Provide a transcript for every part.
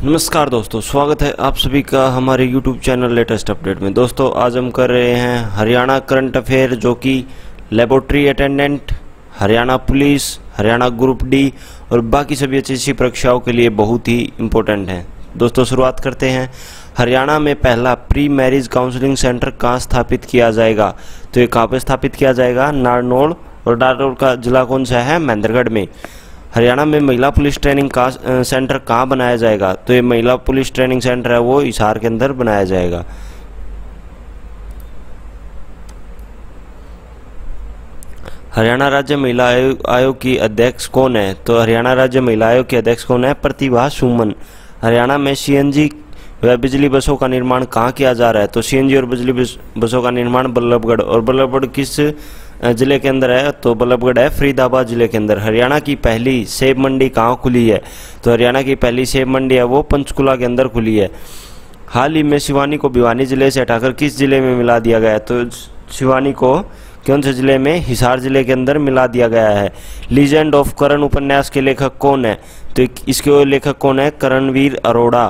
नमस्कार दोस्तों, स्वागत है आप सभी का हमारे YouTube चैनल लेटेस्ट अपडेट में। दोस्तों आज हम कर रहे हैं हरियाणा करंट अफेयर, जो कि laboratory attendant, Haryana police, Haryana group D और बाकी सभी अच्छी परीक्षाओं के लिए बहुत ही इम्पोर्टेंट हैं। दोस्तों शुरुआत करते हैं। हरियाणा में पहला प्री मैरिज काउंसलिंग सेंटर कहाँ स्थापित किया जाएगा? तो ये कहाँ पर स्थापित किया जाएगा? नारनौल। और नारनौल का जिला कौन सा है? महेंद्रगढ़ में। हरियाणा में महिला पुलिस ट्रेनिंग का सेंटर कहाँ बनाया जाएगा? तो ये महिला पुलिस ट्रेनिंग सेंटर है वो हिसार के अंदर बनाया जाएगा। हरियाणा राज्य महिला आयोग की अध्यक्ष कौन है? तो हरियाणा राज्य महिला आयोग की अध्यक्ष कौन है? प्रतिभा सुमन। हरियाणा में सीएनजी व बिजली बसों का निर्माण कहाँ किया जा रहा है? तो सीएनजी और बिजली बसों का निर्माण बल्लभगढ़। और बल्लभगढ़ किस जिले के अंदर है? तो बल्लभगढ़ है फरीदाबाद जिले के अंदर। हरियाणा की पहली सेब मंडी कहाँ खुली है? तो हरियाणा की पहली सेब मंडी है वो पंचकुला के अंदर खुली है। हाल ही में सिवानी को भिवानी जिले से हटाकर किस जिले में मिला दिया गया है? तो सिवानी को कौन से जिले में? हिसार जिले के अंदर मिला दिया गया है। लीजेंड ऑफ करण उपन्यास के लेखक कौन है? तो इसके लेखक कौन है? करणवीर अरोड़ा।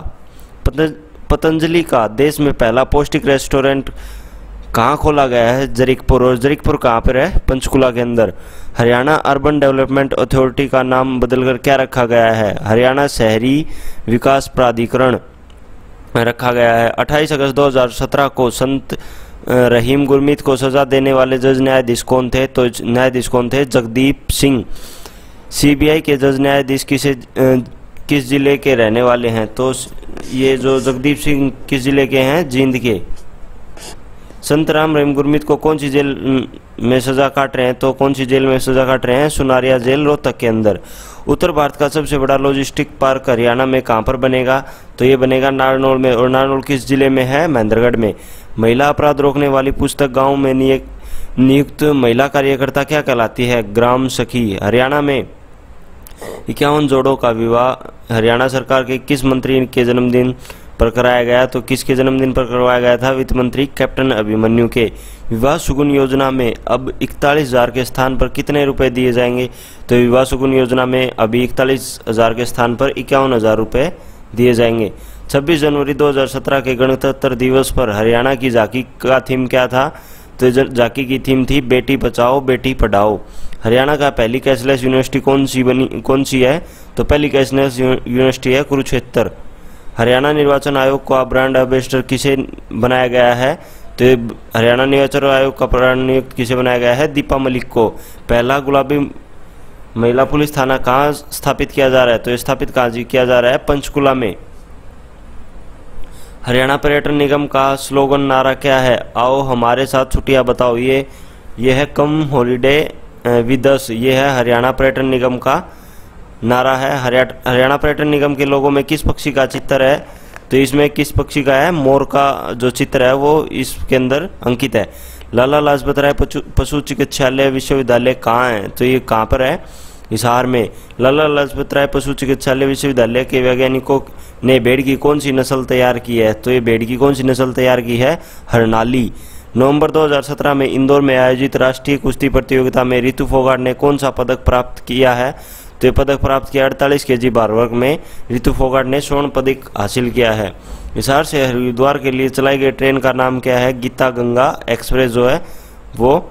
पतंजलि का देश में पहला पौष्टिक रेस्टोरेंट कहाँ खोला गया है? जरीकपुर। और जरीकपुर कहाँ पर है? पंचकुला के अंदर। हरियाणा अर्बन डेवलपमेंट अथॉरिटी का नाम बदलकर क्या रखा गया है? हरियाणा शहरी विकास प्राधिकरण रखा गया है। 28 अगस्त 2017 को संत रहीम गुरमीत को सजा देने वाले जज न्यायाधीश कौन थे? तो न्यायाधीश कौन थे? जगदीप सिंह। सीबीआई के जज न्यायाधीश किस जिले के रहने वाले हैं? तो ये जो जगदीप सिंह किस जिले के हैं? जींद के। संत राम रहीम गुरमीत को कौन सी जेल में सजा काट रहे हैं? तो कौन सी जेल में सजा काट रहे हैं? सुनारिया जेल रोहतक के अंदर। उत्तर भारत का सबसे बड़ा लॉजिस्टिक पार्क हरियाणा में कहाँ पर बनेगा? तो ये बनेगा नारनौल में। और नारनौल किस जिले में है? महेंद्रगढ़ में। महिला अपराध रोकने वाली पुस्तक गाँव में नियुक्त महिला कार्यकर्ता क्या कहलाती है? ग्राम सखी। हरियाणा में 51 जोड़ों का विवाह हरियाणा सरकार के किस मंत्री के जन्मदिन पर कराया गया? तो किसके जन्मदिन पर करवाया गया था? वित्त मंत्री कैप्टन अभिमन्यु के। विवाह सुगुन योजना में अब 41,000 के स्थान पर कितने रुपए दिए जाएंगे? तो विवाह सुगुन योजना में अभी 41,000 के स्थान पर 51,000 रुपए दिए जाएंगे। 26 जनवरी 2017 के गणतंत्र दिवस पर हरियाणा की झांकी का थीम क्या था? तो झांकी की थीम थी बेटी बचाओ बेटी पढ़ाओ। हरियाणा का पहली कैशलेस यूनिवर्सिटी कौन सी है? तो पहली कैशलेस यूनिवर्सिटी है कुरुक्षेत्र। हरियाणा निर्वाचन आयोग का ब्रांड एम्बेसडर किसे बनाया गया है? तो हरियाणा निर्वाचन आयोग का ब्रांड नियुक्त किसे बनाया गया है? दीपा मलिक को। पहला गुलाबी महिला पुलिस थाना कहाँ स्थापित किया जा रहा है? तो स्थापित कहाँ किया जा रहा है? पंचकुला में। हरियाणा पर्यटन निगम का स्लोगन नारा क्या है? आओ हमारे साथ छुट्टियां बताओ। ये है कम हॉलीडे विद अस। ये है हरियाणा पर्यटन निगम का नारा है। हरियाणा पर्यटन निगम के लोगों में किस पक्षी का चित्र है? तो इसमें किस पक्षी का है? मोर का जो चित्र है वो इसके अंदर अंकित है। लाला लाजपत राय पशु चिकित्सालय विश्वविद्यालय कहाँ है? तो ये कहाँ पर है? हिसार में। लाला लाजपत राय पशु चिकित्सालय विश्वविद्यालय के वैज्ञानिकों ने भेड़ की कौन सी नस्ल तैयार की है? तो ये भेड़ की कौन सी नस्ल तैयार की है? हरनाली। नवंबर 2017 में इंदौर में आयोजित राष्ट्रीय कुश्ती प्रतियोगिता में रितु फोगाट ने कौन सा पदक प्राप्त किया है? तो ये पदक प्राप्त किया 48 kg भार वर्ग में रितु फोगाट ने स्वर्ण पदक हासिल किया है। हिसार से हरिद्वार के लिए चलाई गई ट्रेन का नाम क्या है? गीता गंगा एक्सप्रेस जो है वो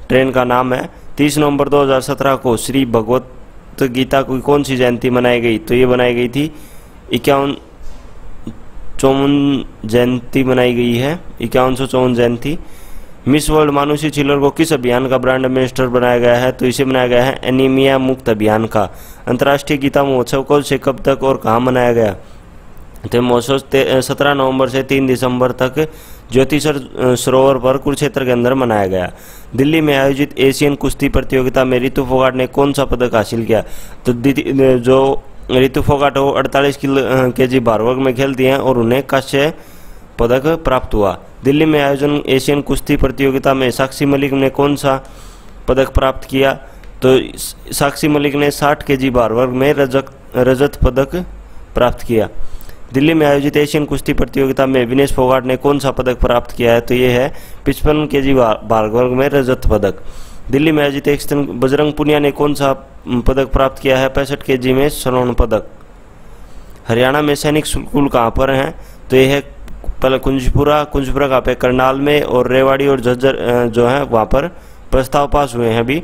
ट्रेन का नाम है। 30 नवंबर 2017 को श्री भगवत गीता की कौन सी जयंती मनाई गई? तो ये बनाई गई थी 51 जयंती मनाई गई है, 5154 जयंती। मिस वर्ल्ड मानुषी छिल्लर को किस अभियान का ब्रांड एम्बेसडर बनाया गया है? तो इसे बनाया गया है एनीमिया मुक्त अभियान का। अंतर्राष्ट्रीय गीता महोत्सव कब से कब तक और कहाँ मनाया गया? तो महोत्सव 17 नवंबर से 3 दिसंबर तक ज्योतिषर सरोवर पर कुरुक्षेत्र के अंदर मनाया गया। दिल्ली में आयोजित एशियन कुश्ती प्रतियोगिता में रितु फोगाट ने कौन सा पदक हासिल किया? तो जो रितु फोगाट वो 48 kg भार वर्ग में खेलती हैं और उन्हें कांस्य पदक प्राप्त हुआ। दिल्ली में आयोजन एशियन कुश्ती प्रतियोगिता में साक्षी मलिक ने कौन सा पदक प्राप्त किया? तो साक्षी मलिक ने 60 kg भार वर्ग में रजत पदक प्राप्त किया। दिल्ली में आयोजित एशियन कुश्ती प्रतियोगिता में विनेश फोगाट ने कौन सा पदक प्राप्त किया है? तो ये है 55 kg भार वर्ग में रजत पदक। दिल्ली में आयोजित बजरंग पुनिया ने कौन सा पदक प्राप्त किया है? 65 kg में स्वर्ण पदक। हरियाणा में सैनिक स्कूल कहाँ पर हैं? तो ये है पहले कुंजपुरा कहाँ पे? करनाल में। और रेवाड़ी और झज्जर जो है वहाँ पर प्रस्ताव पास हुए हैं अभी।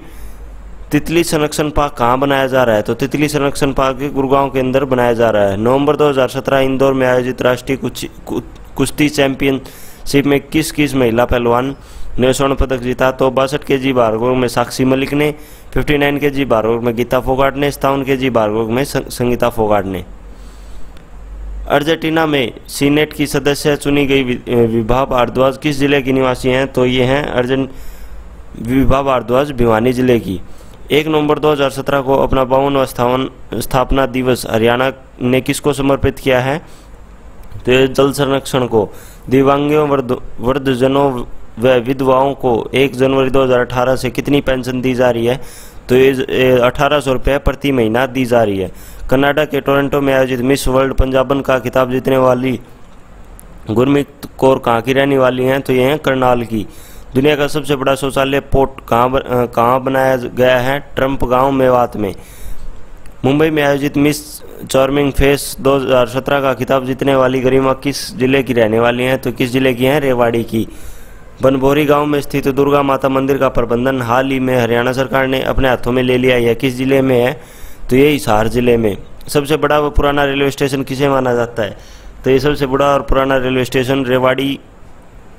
तितली संरक्षण पार्क कहाँ बनाया जा रहा है? तो तितली संरक्षण पार्क गुड़गांव के अंदर बनाया जा रहा है। नवंबर 2017 इंदौर में आयोजित राष्ट्रीय कुश्ती चैंपियनशिप में किस महिला पहलवान ने स्वर्ण पदक जीता? तो 62 kg भारोत्तोलक में साक्षी मलिक ने, 59 kg भारोत्तोलक में गीता फोगाट ने, 57 kg भारोत्तोलक में संगीता फोगाट ने। अर्जेंटीना में सीनेट की सदस्य चुनी गई विभा भारद्वाज किस जिले की निवासी हैं? तो ये हैं विभा भारद्वाज भिवानी जिले की। 1 नवंबर 2017 को अपना 52वां स्थापना दिवस हरियाणा ने किसको समर्पित किया है? तो ये जल संरक्षण को। दिव्यांगों, वृद्धजनों व विधवाओं को 1 जनवरी 2018 से कितनी पेंशन दी जा रही है? तो ये 1800 रुपये प्रति महीना दी जा रही है। कनाडा के टोरंटो में आयोजित मिस वर्ल्ड पंजाबन का खिताब जीतने वाली गुरमीत कौर कहाँ की रहने वाली हैं? तो ये हैं करनाल की। दुनिया का सबसे बड़ा शौचालय पोर्ट कहाँ बनाया गया है? ट्रंप गांव मेवात में। मुंबई में आयोजित मिस चार्मिंग फेस 2017 का खिताब जीतने वाली गरिमा किस जिले की रहने वाली हैं? तो किस जिले की हैं? रेवाड़ी की। बनभोरी गांव में स्थित दुर्गा माता मंदिर का प्रबंधन हाल ही में हरियाणा सरकार ने अपने हाथों में ले लिया। यह किस जिले में है? तो ये हिसार जिले में। सबसे बड़ा व पुराना रेलवे स्टेशन किसे माना जाता है? तो ये सबसे बड़ा और पुराना रेलवे स्टेशन रेवाड़ी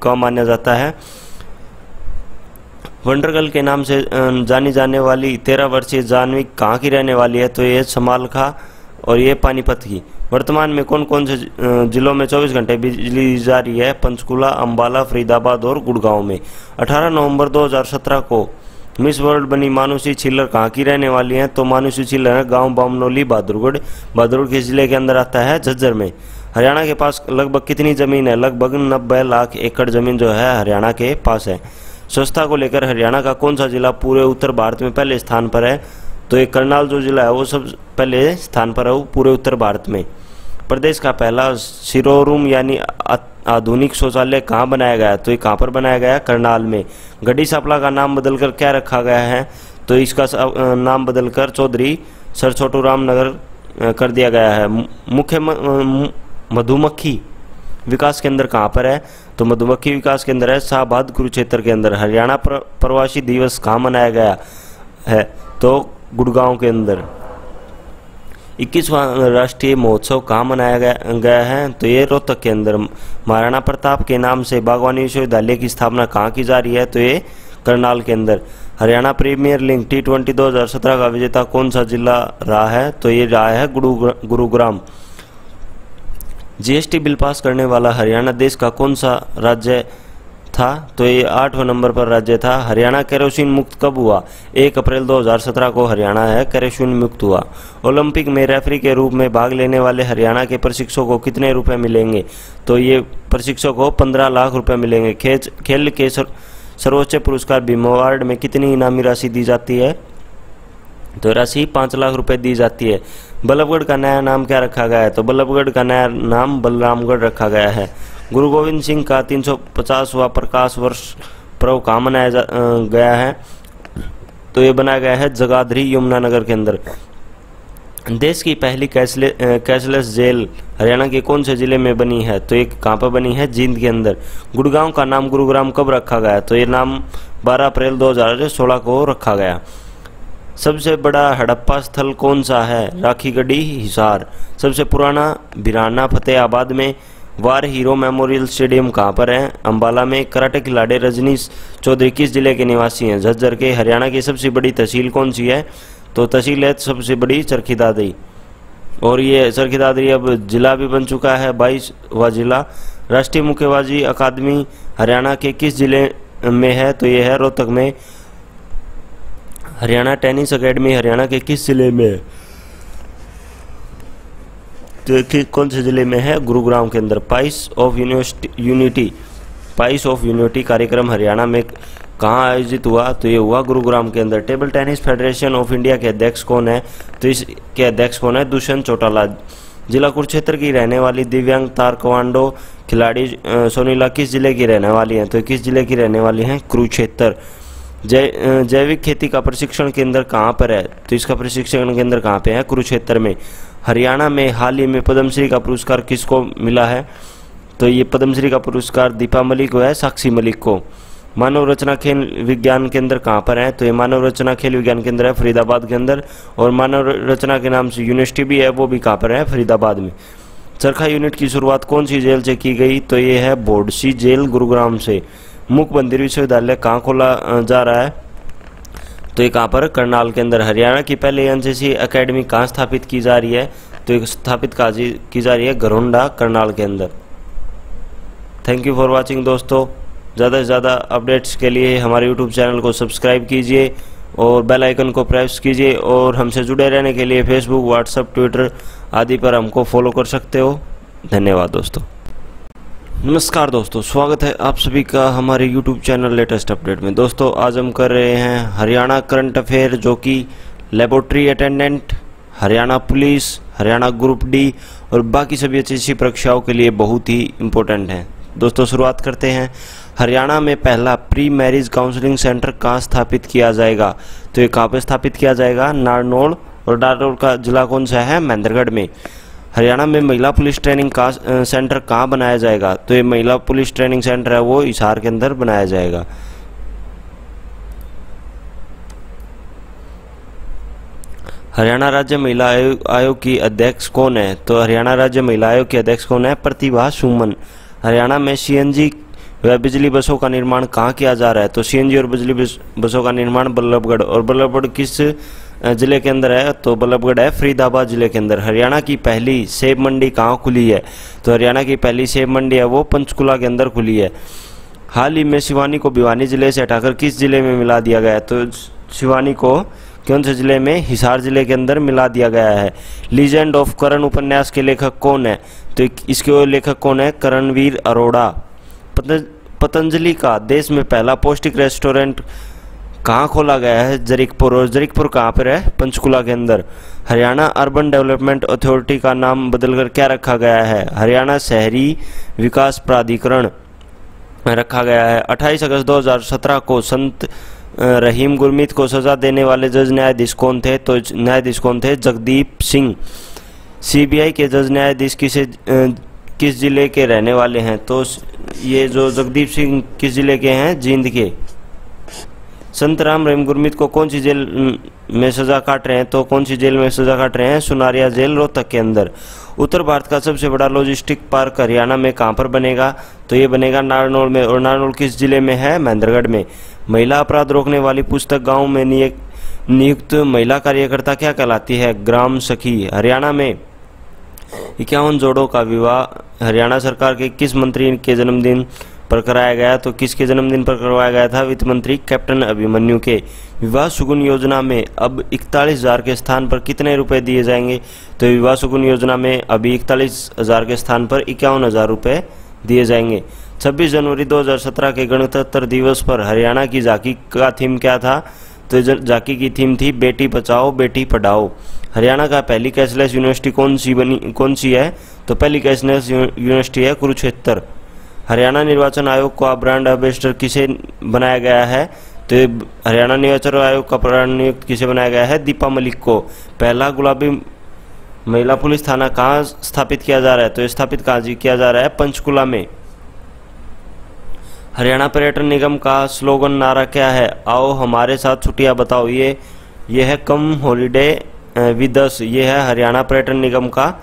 का माना जाता है। वंडर गर्ल के नाम से जानी जाने वाली 13 वर्षीय जाह्नवी कहाँ की रहने वाली है? तो ये समालखा और ये पानीपत की। वर्तमान में कौन कौन से जिलों में 24 घंटे बिजली दी जा रही है? पंचकुला, अंबाला, फरीदाबाद और गुड़गांव में। 18 नवंबर 2017 को मिस वर्ल्ड बनी मानुषी छिल्लर कहाँ की रहने वाली हैं? तो मानुषी छिल्लर गांव बामनोली, बहादुरगढ़ किस जिले के अंदर आता है? झज्जर में। हरियाणा के पास लगभग कितनी जमीन है? लगभग 90 लाख एकड़ जमीन जो है हरियाणा के पास है। स्वच्छता को लेकर हरियाणा का कौन सा जिला पूरे उत्तर भारत में पहले स्थान पर है? तो ये करनाल जो जिला है वो सब पहले स्थान पर है वो पूरे उत्तर भारत में। प्रदेश का पहला सिरोरूम यानी आधुनिक शौचालय कहाँ बनाया गया? तो ये कहाँ पर बनाया गया? करनाल में। गड्डी सापला का नाम बदलकर क्या रखा गया है? तो इसका नाम बदलकर चौधरी सर छोटू राम नगर कर दिया गया है। मुख्य मधुमक्खी विकास केंद्र कहाँ पर है? तो मधुमक्खी विकास केंद्र है शाहबाद कुरुक्षेत्र के अंदर। हरियाणा प्रवासी दिवस कहाँ मनाया गया है? तो गुड़गांव के अंदर। 21वां राष्ट्रीय महोत्सव कहाँ मनाया गया है? तो ये रोहतक के अंदर। महाराणा प्रताप के नाम से बागवानी विश्वविद्यालय की स्थापना कहाँ की जा रही है? तो ये करनाल के अंदर। हरियाणा प्रीमियर लीग T20 2017 का विजेता कौन सा जिला रहा है? तो ये रहा है गुरुग्राम। GST बिल पास करने वाला हरियाणा देश का कौन सा राज्य था? तो ये 8वें नंबर पर राज्य था। हरियाणा केरोसिन मुक्त कब हुआ? 1 अप्रैल 2017 को हरियाणा है केरोसिन मुक्त हुआ। ओलंपिक में रेफरी के रूप में भाग लेने वाले हरियाणा के प्रशिक्षकों को कितने रुपए मिलेंगे? तो ये प्रशिक्षकों को 15 लाख रुपए मिलेंगे। खेल के सर्वोच्च पुरस्कार भीम अवार्ड में कितनी इनामी राशि दी जाती है? तो राशि 5 लाख रुपए दी जाती है। बल्लभगढ़ का नया नाम क्या रखा गया है? तो बल्लभगढ़ का नया नाम बलरामगढ़ रखा गया है। गुरु गोविंद सिंह का 350वां प्रकाश वर्ष पर्व कहाँ मनाया गया है? तो ये बनाया गया है जगाधरी यमुनानगर के अंदर। देश की पहली कैशलेस जेल हरियाणा के कौन से जिले में बनी है? तो ये कहाँ पर बनी है? जींद के अंदर। गुड़गांव का नाम गुरुग्राम कब रखा गया? तो ये नाम 12 अप्रैल 2016 को रखा गया। सबसे बड़ा हड़प्पा स्थल कौन सा है? राखीगढ़ी, हिसार। सबसे पुराना भिराना फतेहाबाद में। वार हीरो मेमोरियल स्टेडियम कहाँ पर है? अंबाला में। कराटे खिलाड़ी रजनीश चौधरी किस जिले के निवासी हैं? झज्जर के। हरियाणा की सबसे बड़ी तहसील कौन सी है? तो तहसील है सबसे बड़ी चरखी दादरी। और ये चरखी दादरी अब जिला भी बन चुका है, 22वां जिला। राष्ट्रीय मुक्केबाजी अकादमी हरियाणा के किस जिले में है? तो ये है रोहतक में। हरियाणा टेनिस अकेडमी हरियाणा के किस जिले में है? तो कौन से जिले में है? गुरुग्राम के अंदर। पाइस ऑफ यूनिटी कार्यक्रम हरियाणा में कहाँ आयोजित हुआ? तो ये हुआ गुरुग्राम के अंदर। Table tennis federation of India के अध्यक्ष कौन है? तो इसके अध्यक्ष कौन है? दुष्यंत चौटाला। जिला कुरुक्षेत्र की रहने वाली दिव्यांग ताइक्वांडो खिलाड़ी सोनीला किस जिले की रहने वाली हैं? तो किस जिले की रहने वाली हैं? कुरुक्षेत्र। जैविक खेती का प्रशिक्षण केंद्र कहाँ पर है? तो इसका प्रशिक्षण केंद्र कहाँ पे है? कुरुक्षेत्र में। हरियाणा में हाल ही में पद्मश्री का पुरस्कार किसको मिला है? तो ये पद्मश्री का पुरस्कार दीपा मलिक को है, साक्षी मलिक को। मानव रचना खेल विज्ञान केंद्र कहाँ पर है? तो ये मानव रचना खेल विज्ञान केंद्र है फरीदाबाद के अंदर, और मानव रचना के नाम से यूनिवर्सिटी भी है, वो भी कहाँ पर है? फरीदाबाद में। चरखा यूनिट की शुरुआत कौन सी जेल से की गई? तो ये है बोडसी जेल गुरुग्राम से। मुख बंदिर विश्वविद्यालय कहाँ खोला जा रहा है? तो ये कहाँ पर? करनाल के अंदर। हरियाणा की पहली एनसीसी एकेडमी कहाँ स्थापित की जा रही है? तो ये स्थापित की जा रही है घरोंडा, करनाल के अंदर। थैंक यू फॉर वॉचिंग दोस्तों। ज़्यादा से ज़्यादा अपडेट्स के लिए हमारे यूट्यूब चैनल को सब्सक्राइब कीजिए और बेल आइकन को प्रेस कीजिए, और हमसे जुड़े रहने के लिए फेसबुक, व्हाट्सएप, ट्विटर आदि पर हमको फॉलो कर सकते हो। धन्यवाद दोस्तों। नमस्कार दोस्तों, स्वागत है आप सभी का हमारे यूट्यूब चैनल लेटेस्ट अपडेट में। दोस्तों आज हम कर रहे हैं हरियाणा करंट अफेयर, जो कि laboratory attendant, Haryana police, Haryana group D और बाकी सभी एचएससी परीक्षाओं के लिए बहुत ही इम्पोर्टेंट हैं। दोस्तों शुरुआत करते हैं। हरियाणा में पहला प्री मैरिज काउंसलिंग सेंटर कहाँ स्थापित किया जाएगा? तो ये कहाँ पर स्थापित किया जाएगा? नारनौल, और नारनौल का जिला कौन सा है? महेंद्रगढ़ में। हरियाणा में महिला पुलिस ट्रेनिंग का सेंटर कहाँ बनाया जाएगा? तो ये महिला पुलिस ट्रेनिंग सेंटर है वो हिसार के अंदर बनाया जाएगा। हरियाणा राज्य महिला आयोग की अध्यक्ष कौन है? तो हरियाणा राज्य महिला आयोग की अध्यक्ष कौन है? प्रतिभा सुमन। हरियाणा में सीएनजी व बिजली बसों का निर्माण कहाँ किया जा रहा है? तो सीएनजी और बिजली बसों का निर्माण बल्लभगढ़, और बल्लभगढ़ किस जिले के अंदर है? तो बल्लभगढ़ है फरीदाबाद जिले के अंदर। हरियाणा की पहली सेब मंडी कहाँ खुली है? तो हरियाणा की पहली सेब मंडी है वो पंचकुला के अंदर खुली है। हाल ही में सिवानी को भिवानी जिले से हटाकर किस जिले में मिला दिया गया है? तो सिवानी को कौन से जिले में? हिसार जिले के अंदर मिला दिया गया है। लीजेंड ऑफ करण उपन्यास के लेखक कौन है? तो इसके लेखक कौन है? करणवीर अरोड़ा। पतंजलि का देश में पहला पौष्टिक रेस्टोरेंट कहाँ खोला गया है? जरीकपुर, और जरीकपुर कहाँ पर है? पंचकुला के अंदर। हरियाणा अर्बन डेवलपमेंट अथॉरिटी का नाम बदलकर क्या रखा गया है? हरियाणा शहरी विकास प्राधिकरण रखा गया है। 28 अगस्त 2017 को संत रहीम गुरमीत को सजा देने वाले जज न्यायाधीश कौन थे? तो न्यायाधीश कौन थे? जगदीप सिंह। सीबीआई के जज न्यायाधीश किस जिले के रहने वाले हैं? तो ये जो जगदीप सिंह किस जिले के हैं? जींद के। संत राम रहीम गुरमीत को कौन सी जेल में सजा काट रहे हैं? तो कौन सी जेल में सजा काट रहे हैं? सुनारिया जेल, रोहतक के अंदर। उत्तर भारत का सबसे बड़ा लॉजिस्टिक पार्क हरियाणा में कहाँ पर बनेगा? तो ये बनेगा नारनौल में, और नारनौल किस जिले में है? महेंद्रगढ़ में। महिला अपराध रोकने वाली पुस्तक गाँव में नियुक्त महिला कार्यकर्ता क्या कहलाती है? ग्राम सखी। हरियाणा में 51 जोड़ों का विवाह हरियाणा सरकार के किस मंत्री के जन्मदिन पर कराया गया? तो किसके जन्मदिन पर करवाया गया था? वित्त मंत्री कैप्टन अभिमन्यु के। विवाह सुगुन योजना में अब 41,000 के स्थान पर कितने रुपए दिए जाएंगे? तो विवाह सुगुन योजना में अभी 41,000 के स्थान पर 51,000 रुपए दिए जाएंगे। 26 जनवरी 2017 के गणतंत्र दिवस पर हरियाणा की झांकी का थीम क्या था? तो झांकी की थीम थी बेटी बचाओ बेटी पढ़ाओ। हरियाणा का पहली कैशलेस यूनिवर्सिटी कौन सी है? तो पहली कैशलेस यूनिवर्सिटी है कुरुक्षेत्र। हरियाणा निर्वाचन आयोग का ब्रांड एम्बेसडर किसे बनाया गया है? तो हरियाणा निर्वाचन आयोग का ब्रांड नियुक्त किसे बनाया गया है? दीपा मलिक को। पहला गुलाबी महिला पुलिस थाना कहाँ स्थापित किया जा रहा है? तो स्थापित कहाँ किया जा रहा है? पंचकुला में। हरियाणा पर्यटन निगम का स्लोगन नारा क्या है? आओ हमारे साथ छुट्टियां बताओ। ये है कम हॉलीडे विद अस। ये है हरियाणा पर्यटन निगम का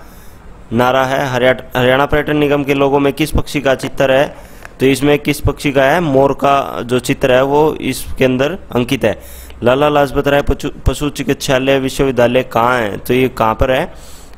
नारा है। हरियाणा पर्यटन निगम के लोगों में किस पक्षी का चित्र है? तो इसमें किस पक्षी का है? मोर का जो चित्र है वो इसके अंदर अंकित है। लाला लाजपत राय पशु चिकित्सालय विश्वविद्यालय कहाँ है? तो ये कहाँ पर है?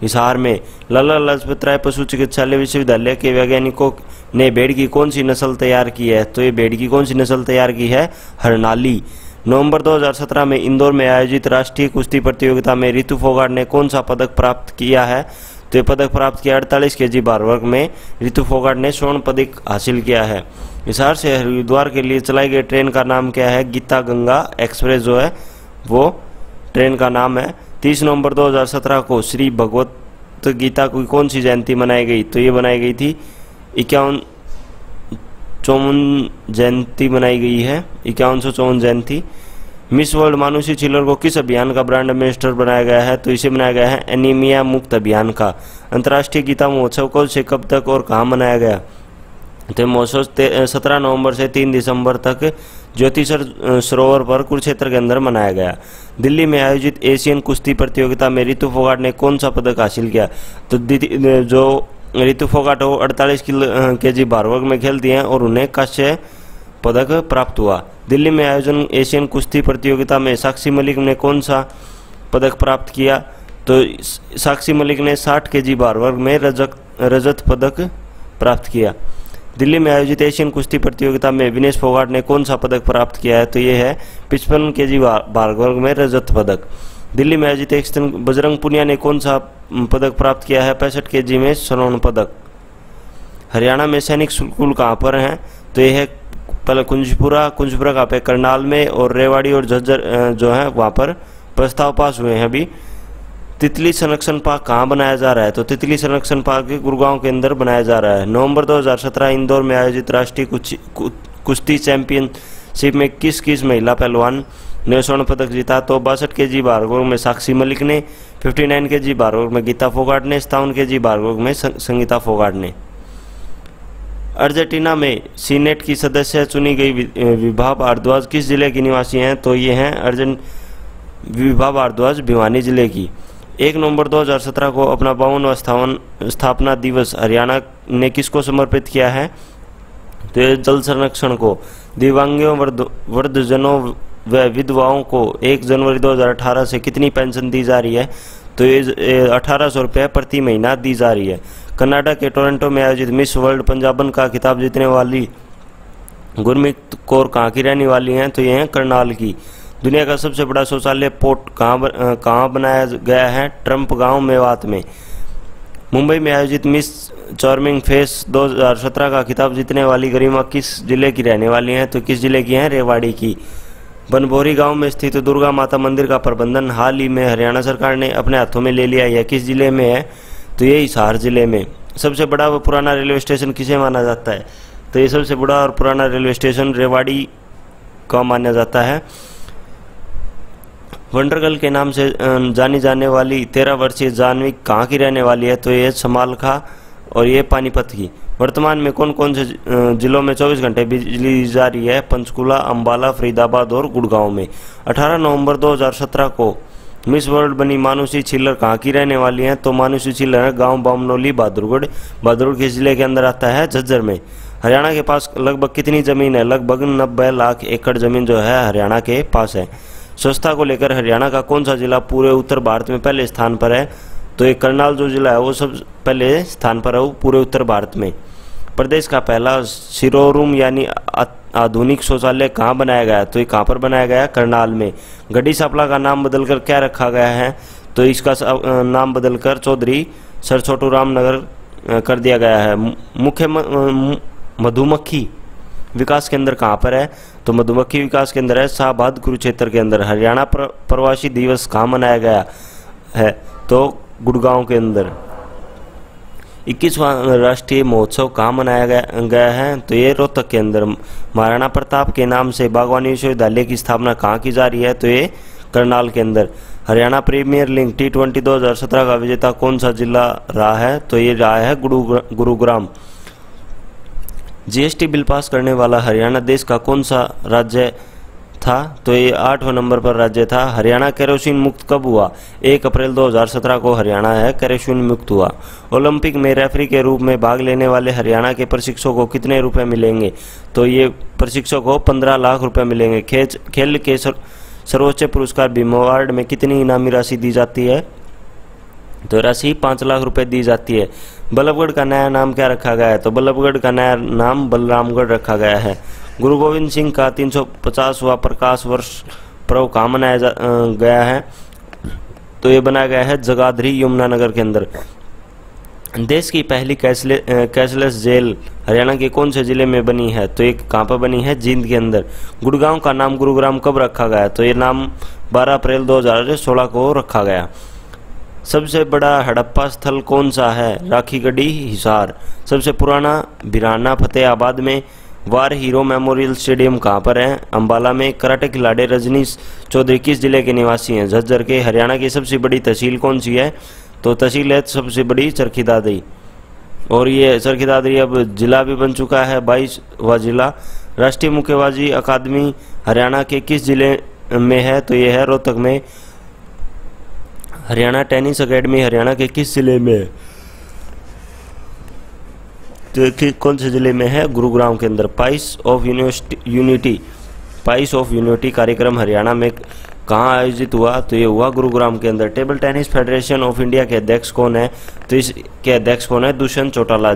हिसार में। लाला लाजपत राय पशु चिकित्सालय विश्वविद्यालय के वैज्ञानिकों ने भेड़ की कौन सी नस्ल तैयार की है? तो ये भेड़ की कौन सी नस्ल तैयार की है? हरनाली। नवंबर 2017 में इंदौर में आयोजित राष्ट्रीय कुश्ती प्रतियोगिता में रितु फोगाट ने कौन सा पदक प्राप्त किया है? तो ये पदक प्राप्त किया 48 kg भार वर्ग में रितु फोगाट ने स्वर्ण पदक हासिल किया है। हिसार से हरिद्वार के लिए चलाई गई ट्रेन का नाम क्या है? गीता गंगा एक्सप्रेस जो है वो ट्रेन का नाम है। 30 नवंबर 2017 को श्री भगवत गीता की कौन सी जयंती मनाई गई? तो ये बनाई गई थी 51 जयंती मनाई गई है, 5154 जयंती। मिस वर्ल्ड मानुषी छिल्लर को किस अभियान का ब्रांड एम्बेसडर बनाया गया है? तो इसे बनाया गया है एनीमिया मुक्त अभियान का। अंतर्राष्ट्रीय गीता महोत्सव कब से कब तक और कहाँ मनाया गया? तो महोत्सव 17 नवंबर से 3 दिसंबर तक ज्योतिषर सरोवर पर कुरुक्षेत्र के अंदर मनाया गया। दिल्ली में आयोजित एशियन कुश्ती प्रतियोगिता में रितु फोगाट ने कौन सा पदक हासिल किया? तो जो रितु फोगाट वो 48 kg भार वर्ग में खेलती हैं और उन्हें कांस्य पदक प्राप्त हुआ। दिल्ली में आयोजन एशियन कुश्ती प्रतियोगिता में साक्षी मलिक ने कौन सा पदक प्राप्त किया? तो साक्षी मलिक ने 60 kg भार वर्ग में रजत पदक प्राप्त किया। दिल्ली में आयोजित एशियन कुश्ती प्रतियोगिता में विनेश फोगाट ने कौन सा पदक प्राप्त किया है? तो ये है 55 kg भार वर्ग में रजत पदक। दिल्ली में आयोजित एक बजरंग पुनिया ने कौन सा पदक प्राप्त किया है? 65 kg में स्वर्ण पदक। हरियाणा में सैनिक स्कूल कहाँ पर हैं? तो ये है पहले कुंजपुरा कहाँ पे? करनाल में, और रेवाड़ी और झज्जर जो है वहाँ पर प्रस्ताव पास हुए हैं अभी। तितली संरक्षण पार्क कहाँ बनाया जा रहा है? तो तितली संरक्षण पार्क गुड़गांव के अंदर बनाया जा रहा है। नवंबर 2017 इंदौर में आयोजित राष्ट्रीय कुश्ती चैंपियनशिप में किस महिला पहलवान ने स्वर्ण पदक जीता? तो 62 kg भार वर्ग में साक्षी मलिक ने, 59 kg भार वर्ग में गीता फोगाट ने, 57 kg भार वर्ग में संगीता फोगाट ने। अर्जेंटीना में सीनेट की सदस्य चुनी गई विभा भारद्वाज किस जिले की निवासी हैं? तो ये हैं विभा भारद्वाज भिवानी जिले की। 1 नवंबर 2017 को अपना 52वां स्थापना दिवस हरियाणा ने किसको समर्पित किया है? तो ये जल संरक्षण को। दिव्यांगों, वृद्धजनों व विधवाओं को 1 जनवरी 2018 से कितनी पेंशन दी जा रही है? तो ये 1800 रुपये प्रति महीना दी जा रही है। कनाडा के टोरंटो में आयोजित मिस वर्ल्ड पंजाबन का खिताब जीतने वाली गुरमीत कौर कहाँ की रहने वाली हैं? तो ये हैं करनाल की। दुनिया का सबसे बड़ा शौचालय पोर्ट कहाँ बनाया गया है? ट्रंप गांव मेवात में। मुंबई में आयोजित मिस चार्मिंग फेस 2017 का खिताब जीतने वाली गरिमा किस जिले की रहने वाली हैं? तो किस जिले की हैं? रेवाड़ी की। बनभोरी गांव में स्थित दुर्गा माता मंदिर का प्रबंधन हाल ही में हरियाणा सरकार ने अपने हाथों में ले लिया। यह किस जिले में है? तो ये हिसार जिले में। सबसे बड़ा व पुराना रेलवे स्टेशन किसे माना जाता है? तो ये सबसे बड़ा और पुराना रेलवे स्टेशन रेवाड़ी का माना जाता है। वंडरगर्ल के नाम से जानी जाने वाली 13 वर्षीय जाह्नवी कहाँ की रहने वाली है? तो ये समालखा और ये पानीपत की। वर्तमान में कौन कौन से जिलों में 24 घंटे बिजली जारी है? पंचकुला, अंबाला, फरीदाबाद और गुड़गांव में। 18 नवंबर 2017 को मिस वर्ल्ड बनी मानुषी छिल्लर कहाँ की रहने वाली हैं? तो मानुषी छिल्लर गांव बामनोली, बहादुरगढ़ किस जिले के अंदर आता है? झज्जर में। हरियाणा के पास लगभग कितनी जमीन है? लगभग 90 लाख एकड़ जमीन जो है हरियाणा के पास है। स्वच्छता को लेकर हरियाणा का कौन सा जिला पूरे उत्तर भारत में पहले स्थान पर है? तो ये करनाल जो जिला है वो सब पहले स्थान पर है वो पूरे उत्तर भारत में। प्रदेश का पहला सिरोरूम यानी आधुनिक शौचालय कहाँ बनाया गया? तो ये कहाँ पर बनाया गया? करनाल में। गड्डी सापला का नाम बदलकर क्या रखा गया है? तो इसका नाम बदलकर चौधरी सर छोटू राम नगर कर दिया गया है। मुख्य मधुमक्खी विकास केंद्र कहाँ पर है? तो मधुमक्खी विकास केंद्र है शाहबाद कुरुक्षेत्र के अंदर। हरियाणा प्रवासी दिवस कहाँ मनाया गया है? तो गुड़गांव के अंदर। 21वां राष्ट्रीय महोत्सव कहाँ मनाया गया है? तो ये रोहतक के अंदर। महाराणा प्रताप के नाम से बागवानी विश्वविद्यालय की स्थापना कहाँ की जा रही है? तो ये करनाल के अंदर। हरियाणा प्रीमियर लीग T20 2017 का विजेता कौन सा जिला रहा है? तो ये रहा है गुरुग्राम। GST बिल पास करने वाला हरियाणा देश का कौन सा राज्य था? तो ये 8वें नंबर पर राज्य था। हरियाणा केरोसिन मुक्त कब हुआ? 1 अप्रैल 2017 को हरियाणा है केरोसिन मुक्त हुआ। ओलंपिक में रेफरी के रूप में भाग लेने वाले हरियाणा के प्रशिक्षकों को कितने रुपए मिलेंगे? तो ये प्रशिक्षकों को 15 लाख रुपए मिलेंगे। खेल के सर्वोच्च पुरस्कार भीम अवार्ड में कितनी इनामी राशि दी जाती है? तो राशि 5 लाख रुपए दी जाती है। बल्लभगढ़ का नया नाम क्या रखा गया है? तो बल्लभगढ़ का नया नाम बलरामगढ़ रखा गया है। गुरु गोविंद सिंह का 350वां प्रकाश वर्ष पर्व कहाँ मनाया गया है? तो ये बनाया गया है जगाधरी यमुनानगर के अंदर। देश की पहली कैशलेस जेल हरियाणा के कौन से जिले में बनी है? तो ये कहाँ पर बनी है? जींद के अंदर। गुड़गांव का नाम गुरुग्राम कब रखा गया? तो ये नाम 12 अप्रैल 2016 को रखा गया। सबसे बड़ा हड़प्पा स्थल कौन सा है? राखीगढ़ी, हिसार। सबसे पुराना भिराना फतेहाबाद में वार हीरो मेमोरियल स्टेडियम कहाँ पर है? अंबाला में। कराटे खिलाड़ी रजनीश चौधरी किस जिले के निवासी हैं? झज्जर के। हरियाणा की सबसे बड़ी तहसील कौन सी है? तो तहसील है सबसे बड़ी चरखी दादरी, और ये चरखी दादरी अब जिला भी बन चुका है, 22वां जिला। राष्ट्रीय मुक्केबाजी अकादमी हरियाणा के किस जिले में है? तो ये है रोहतक में। हरियाणा टेनिस अकेडमी हरियाणा के किस जिले में है? तो कौन से जिले में है? गुरुग्राम के अंदर। पाइस ऑफ यूनिटी कार्यक्रम हरियाणा में कहाँ आयोजित हुआ? तो ये हुआ गुरुग्राम के अंदर। Table tennis federation of India के अध्यक्ष कौन है? तो इसके अध्यक्ष कौन है? दुष्यंत चौटाला।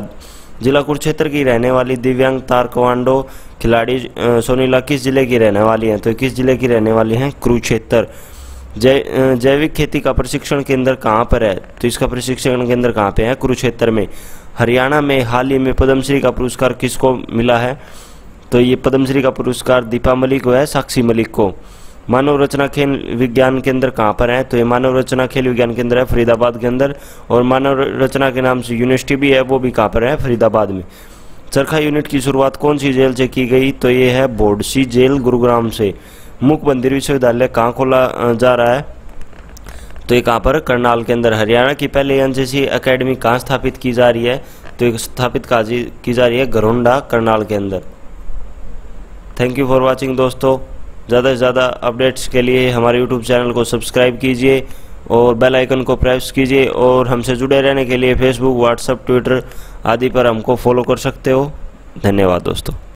जिला कुरुक्षेत्र की रहने वाली दिव्यांग ताइक्वांडो खिलाड़ी सोनीला किस जिले की रहने वाली हैं? तो किस जिले की रहने वाली हैं? कुरुक्षेत्र। जैविक खेती का प्रशिक्षण केंद्र कहाँ पर है? तो इसका प्रशिक्षण केंद्र कहाँ पे है? कुरुक्षेत्र में। हरियाणा में हाल ही में पद्मश्री का पुरस्कार किसको मिला है? तो ये पद्मश्री का पुरस्कार दीपा मलिक को है, साक्षी मलिक को। मानव रचना खेल विज्ञान केंद्र कहाँ पर है? तो ये मानव रचना खेल विज्ञान केंद्र है फरीदाबाद के अंदर, और मानव रचना के नाम से यूनिवर्सिटी भी है, वो भी कहाँ पर है? फरीदाबाद में। चरखा यूनिट की शुरुआत कौन सी जेल से की गई? तो ये है बोडसी जेल गुरुग्राम से। मूक बंदिर विश्वविद्यालय कहाँ खोला जा रहा है? तो ये कहाँ पर? करनाल के अंदर। हरियाणा की पहली एनसीसी एकेडमी कहाँ स्थापित की जा रही है? तो ये स्थापित की जा रही है घरोंडा, करनाल के अंदर। थैंक यू फॉर वॉचिंग दोस्तों। ज़्यादा से ज़्यादा अपडेट्स के लिए हमारे यूट्यूब चैनल को सब्सक्राइब कीजिए और बेल आइकन को प्रेस कीजिए, और हमसे जुड़े रहने के लिए फेसबुक, व्हाट्सएप, ट्विटर आदि पर हमको फॉलो कर सकते हो। धन्यवाद दोस्तों।